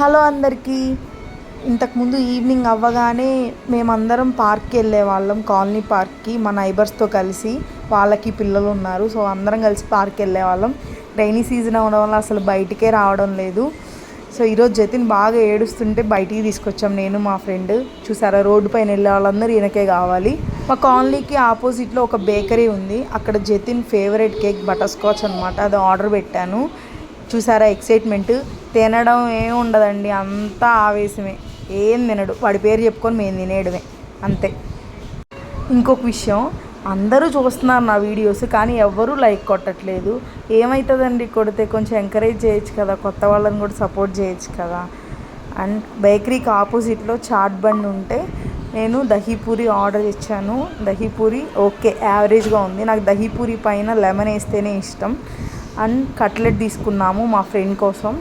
Hello అందరికీ. ఇంతకుముందు evening అవ్వగానే మేమందరం పార్క్కి వెళ్ళే వాళ్ళం, కాలనీ పార్క్కి మా నైబర్స్తో కలిసి. వాళ్ళకి పిల్లలు ఉన్నారు, సో అందరం కలిసి పార్క్కి వెళ్ళే వాళ్ళం. రైనీ సీజన్ అవ్వడం వల్ల అసలు బయటికే రావడం లేదు. సో ఈరోజు జతిన్ బాగా ఏడుస్తుంటే బయటికి తీసుకొచ్చాం నేను మా ఫ్రెండ్. చూసారా, రోడ్డు పైన వెళ్ళే వాళ్ళందరూ ఈయనకే కావాలి. మా కాలనీకి ఆపోజిట్లో ఒక బేకరీ ఉంది, అక్కడ Jatin favourite cake butter scotch అనమాట, అది ఆర్డర్ పెట్టాను. చూసారా ఎక్సైట్మెంట్. తినడం ఏమి ఉండదండి, అంతా ఆవేశమే. ఏం తినడు, వాడి పేరు చెప్పుకొని మేము తినేయడమే అంతే. ఇంకొక విషయం, అందరూ చూస్తున్నారు నా వీడియోస్, కానీ ఎవ్వరూ లైక్ కొట్టట్లేదు. ఏమవుతుందండి కొడితే? కొంచెం ఎంకరేజ్ చేయొచ్చు కదా, కొత్త వాళ్ళని కూడా సపోర్ట్ చేయొచ్చు కదా. అండ్ బేకరీకి ఆపోజిట్లో చాట్ బండ్ ఉంటే నేను దహీపూరి ఆర్డర్ ఇచ్చాను. దహీపూరి ఓకే, యావరేజ్గా ఉంది. నాకు దహీపూరి పైన లెమన్ వేస్తేనే ఇష్టం. అండ్ కట్లెట్ తీసుకున్నాము మా ఫ్రెండ్ కోసం.